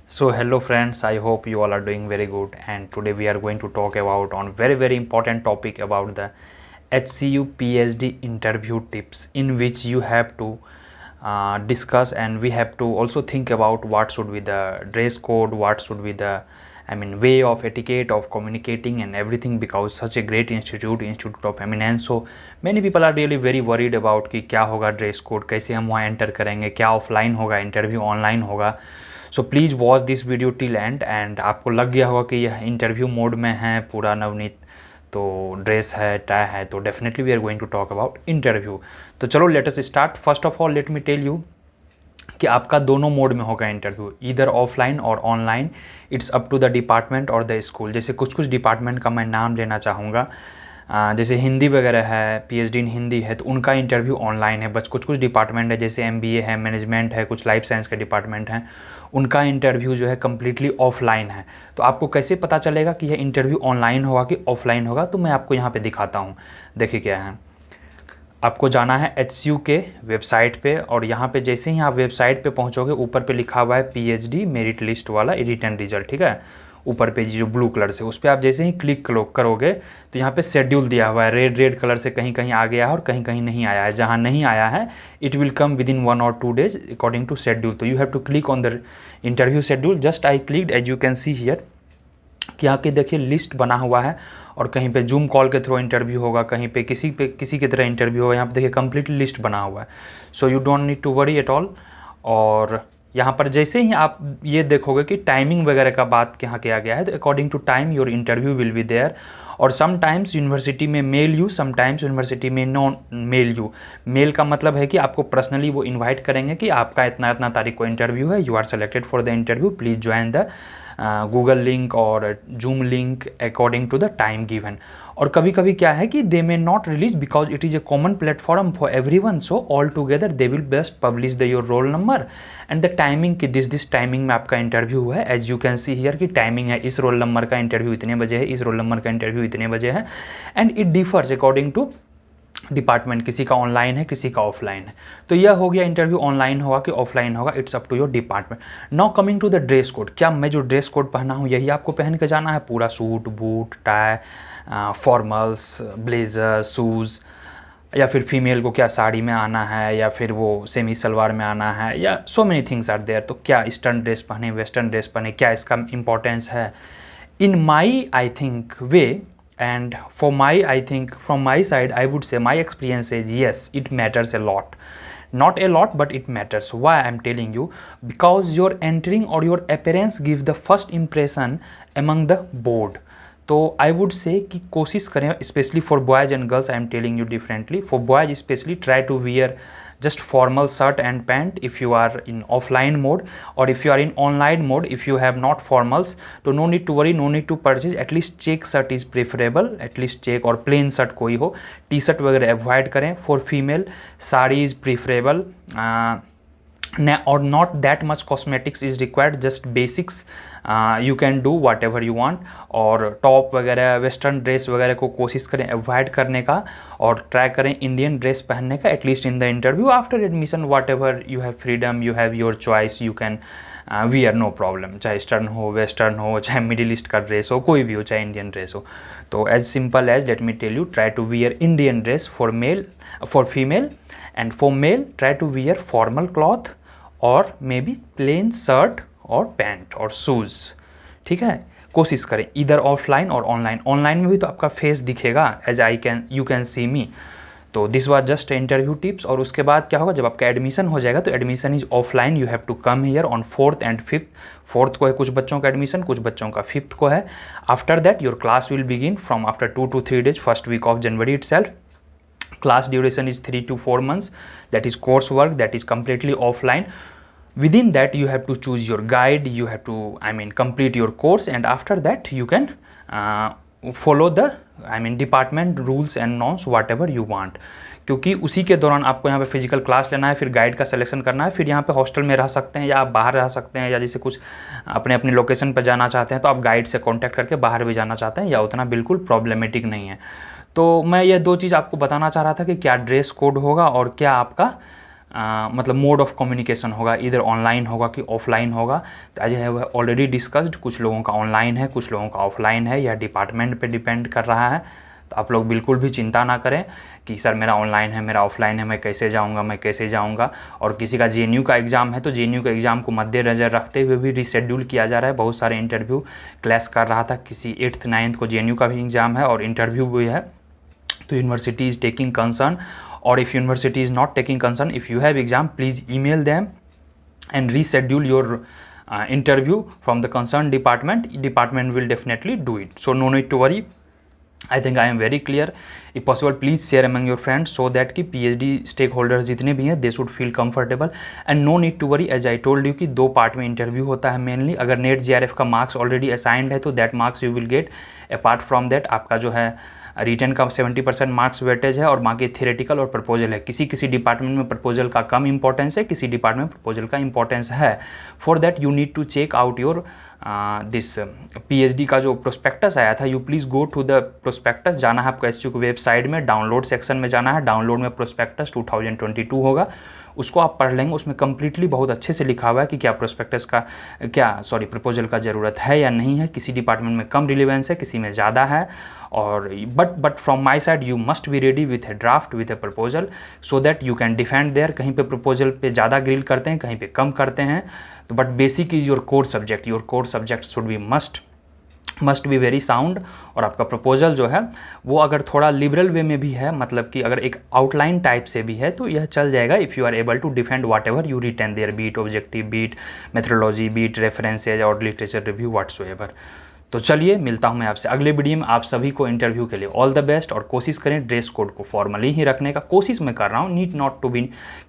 So hello friends, I hope you all are doing very good, and today we are going to talk about on very important topic about the HCU PhD interview tips, in which you have to discuss, and we have to also think about what should be the dress code, what should be the way of etiquette of communicating and everything, because such a great institute of eminence. So many people are really very worried about कि क्या होगा dress code, कैसे हम वहाँ enter करेंगे, क्या offline होगा interview, online होगा. So please watch this video till and आपको लग गया होगा कि यह इंटरव्यू मोड में है पूरा नवनीत, तो ड्रेस है, टाई है, तो definitely we are going to talk about interview. तो चलो let us start. First of all let me tell you कि आपका दोनों मोड में होगा इंटरव्यू, इधर ऑफलाइन और online. It's up to the department और द स्कूल. जैसे कुछ डिपार्टमेंट का मैं नाम लेना चाहूँगा, जैसे हिंदी वगैरह है, पीएचडी इन हिंदी है, तो उनका इंटरव्यू ऑनलाइन है. बस कुछ डिपार्टमेंट है, जैसे एमबीए है, मैनेजमेंट है, कुछ लाइफ साइंस के डिपार्टमेंट हैं, उनका इंटरव्यू जो है कम्प्लीटली ऑफलाइन है. तो आपको कैसे पता चलेगा कि यह इंटरव्यू ऑनलाइन होगा कि ऑफलाइन होगा, तो मैं आपको यहाँ पे दिखाता हूँ. देखिए क्या है, आपको जाना है HCU के वेबसाइट पे, और यहाँ पे जैसे ही आप वेबसाइट पे पहुँचोगे, ऊपर पे लिखा हुआ है पीएचडी मेरिट लिस्ट वाला रिटन रिजल्ट, ठीक है. ऊपर पे जो ब्लू कलर से, उस पर आप जैसे ही क्लिक करोगे तो यहाँ पे शेड्यूल दिया हुआ है, रेड कलर से कहीं कहीं आ गया है और कहीं कहीं नहीं आया है. जहाँ नहीं आया है it will come with in 1 or 2 days according to schedule. तो you have to click on the interview schedule. Just I clicked, as you can see here कि यहाँ के देखिए लिस्ट बना हुआ है, और कहीं पे जूम कॉल के थ्रू इंटरव्यू होगा, कहीं पे किसी की तरह इंटरव्यू होगा. यहाँ पे देखिए कम्प्लीटली लिस्ट बना हुआ है. So you don't need to worry at all. और यहाँ पर जैसे ही आप ये देखोगे कि टाइमिंग वगैरह का बात यहाँ किया गया है, तो according to time your interview will be there. और समटाइम्स यूनिवर्सिटी में मेल यू, समटाइम्स यूनिवर्सिटी में नॉन मेल यू. मेल का मतलब है कि आपको पर्सनली वो इन्वाइट करेंगे कि आपका इतना इतना तारीख को इंटरव्यू है, you are selected for the interview, please join the Google link और Zoom link according to the time given. और कभी कभी क्या है कि they may not release because it is a common platform for everyone. So all together they will best publish the your roll number and the timing कि this timing में आपका interview है. As you can see here की timing है, इस roll number का interview इतने बजे है, इस रोल नंबर का इंटरव्यू इतने बजे है. And it differs according to department, किसी का ऑनलाइन है, किसी का ऑफलाइन है. तो यह हो गया इंटरव्यू ऑनलाइन होगा कि ऑफलाइन होगा, it's up to your department. Now coming to the dress code. क्या मैं जो ड्रेस कोड पहना हूँ यही आपको पहन के जाना है, पूरा suit boot tie formals blazer shoes, या फिर फीमेल को क्या साड़ी में आना है, या फिर वो सेमी सलवार में आना है, या so many things are there. तो क्या ईस्टर्न ड्रेस पहने, वेस्टर्न ड्रेस पहने, क्या इसका इंपॉर्टेंस है? In my I think way, and for my I think from my side I would say my experience is yes, it matters a lot. Not a lot, but it matters. Why I'm telling you? Because your entering or your appearance give the first impression among the board. तो I would say कि कोशिश करें, specially for boys and girls I am telling you differently. For boys specially try to wear just formal shirt and pant if you are in offline mode, or if you are in online mode, if you have not formals, तो no need to worry, no need to purchase. at least check shirt is preferable, at least check, और plain shirt कोई हो, T shirt वगैरह avoid करें. For female sari is preferable, or not that much cosmetics is required, just basics you can do whatever you want. और top वगैरह western dress वगैरह को कोशिश करें अवॉइड करने का, और ट्राई करें इंडियन ड्रेस पहनने का, at least in the interview. After admission whatever you have freedom, you have your choice, you can wear no problem. चाहे ईस्टर्न हो, वेस्टर्न हो, चाहे मिडिल ईस्ट का ड्रेस हो, कोई भी हो, चाहे इंडियन ड्रेस हो. तो as simple as let me tell you, try to wear Indian dress for male, for female, and for male try to wear formal cloth और मे बी प्लेन शर्ट और pant और shoes. ठीक है, कोशिश करें इधर ऑफलाइन और online. Online में भी तो आपका फेस दिखेगा, एज यू कैन सी मी. तो this was just interview tips. और उसके बाद क्या होगा, जब आपका एडमिशन हो जाएगा, तो admission is offline, you have to come here on 4th and 5th. 4th को है कुछ बच्चों का एडमिशन, कुछ बच्चों का 5th को है. After that your class will begin from after 2 to 3 days, first week of January itself. Class duration is 3 to 4 months. That is coursework, that is completely offline. Within that you have to choose your guide, you have to complete your course, and after that you can follow the department rules and norms whatever you want. क्योंकि उसी के दौरान आपको यहाँ पे physical class लेना है, फिर गाइड का सिलेक्शन करना है, फिर यहाँ पे हॉस्टल में रह सकते हैं या आप बाहर रह सकते हैं, या जैसे कुछ अपनी लोकेशन पर जाना चाहते हैं तो आप गाइड से कांटेक्ट करके बाहर भी जाना चाहते हैं, या उतना बिल्कुल प्रॉब्लमेटिक नहीं है. तो मैं ये 2 चीज़ आपको बताना चाह रहा था कि क्या ड्रेस कोड होगा और क्या आपका मतलब मोड ऑफ कम्युनिकेशन होगा, इधर ऑनलाइन होगा कि ऑफलाइन होगा। तो as I have already discussed, कुछ लोगों का ऑनलाइन है, कुछ लोगों का ऑफलाइन है, या डिपार्टमेंट पे डिपेंड कर रहा है। तो आप लोग बिल्कुल भी चिंता ना करें कि सर मेरा ऑनलाइन है, मेरा ऑफलाइन है, मैं कैसे जाऊंगा। और किसी का JNU का एग्ज़ाम है तो JNU का एग्ज़ाम को मद्देनज़र रखते हुए भी रिशेड्यूल किया जा रहा है। बहुत सारे इंटरव्यू क्लैश कर रहा था, किसी 8th 9th को JNU का भी एग्ज़ाम है और इंटरव्यू भी है। तो यूनिवर्सिटी इज़ टेकिंग कंसर्न, और if university is not taking concern, if you have exam, please email them and reschedule your interview from the concerned department will definitely do it, so no need to worry. I think I am very clear. If possible, please share among your friends so that कि PhD stakeholders जितने भी हैं they should feel comfortable and no need to worry. As I told you कि 2 part में interview होता है mainly. अगर net JRF का मार्क्स ऑलरेडी असाइंड है तो that marks you will get. Apart from that आपका जो है रिटर्न का 70% मार्क्स वेटेज है और बाकी थियोरेटिकल और प्रपोजल है। किसी डिपार्टमेंट में प्रपोजल का कम इंपॉर्टेंस है, किसी डिपार्टमेंट में प्रपोजल का इंपॉर्टेंस है। For that you need to check out your this PhD का जो प्रोस्पेक्टस आया था। You please go to the prospectus, जाना है आपको SCU की वेबसाइट में, डाउनलोड सेक्शन में जाना है। डाउनलोड में प्रोस्पेक्टस 2022 होगा, उसको आप पढ़ लेंगे। उसमें कम्प्लीटली बहुत अच्छे से लिखा हुआ है कि क्या प्रोस्पेक्टस का प्रपोजल का ज़रूरत है या नहीं है। किसी डिपार्टमेंट में कम रिलेवेंस है, किसी में ज़्यादा है। और but from my side you must be ready with a draft, with a proposal, so that you can defend there. कहीं पे प्रपोजल पे ज़्यादा ग्रिल करते हैं, कहीं पे कम करते हैं। तो but basic is your core subject, your core subject should be must be very sound. और आपका प्रपोजल जो है वो अगर थोड़ा लिबरल वे में भी है, मतलब कि अगर एक आउटलाइन टाइप से भी है तो यह चल जाएगा। If you are able to defend whatever you written there, be it objective, be it methodology, be it references और लिटरेचर रिव्यू, व्हाट्सोएवर। तो चलिए मिलता हूं मैं आपसे अगले वीडियो में। आप सभी को इंटरव्यू के लिए ऑल द बेस्ट, और कोशिश करें ड्रेस कोड को फॉर्मली ही रखने का। कोशिश मैं कर रहा हूं, नीड नॉट टू बी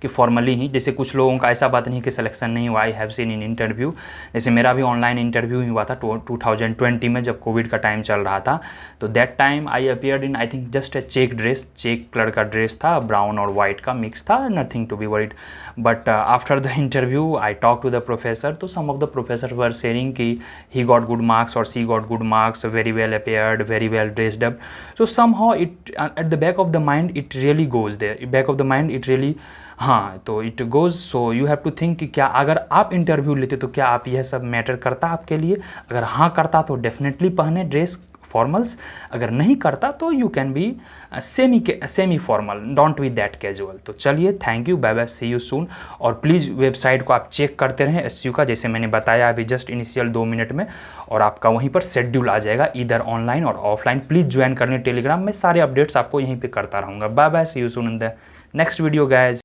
कि फॉर्मली ही। जैसे कुछ लोगों का ऐसा बात नहीं कि सिलेक्शन नहीं हुआ, I have seen in interview. जैसे मेरा भी ऑनलाइन इंटरव्यू ही हुआ था 2020 में, जब कोविड का टाइम चल रहा था। तो that time I appeared in I think just a check dress, check colour का ड्रेस था, ब्राउन और वाइट का मिक्स था, nothing to be worried. But after the interview I talk to the professor, तो some of the professor were sharing कि he got good marks और she got good marks, very well appeared, very well dressed up. So somehow it at the back of the mind it really goes there, back of the mind it really हाँ तो it goes. So you have to think कि क्या अगर आप interview लेते तो क्या आप यह सब मैटर करता आपके लिए। अगर हाँ करता तो डेफिनेटली पहने ड्रेस फॉर्मल्स, अगर नहीं करता तो you can be semi formal, don't be that casual. तो चलिए thank you, bye bye, see you soon. और प्लीज़ वेबसाइट को आप चेक करते रहें SCU का, जैसे मैंने बताया अभी जस्ट इनिशियल 2 मिनट में, और आपका वहीं पर शेड्यूल आ जाएगा इधर ऑनलाइन और ऑफलाइन। प्लीज़ ज्वाइन करने टेलीग्राम में, सारे अपडेट्स आपको यहीं पर करता रहूँगा। Bye bye, see you soon in the next video guys.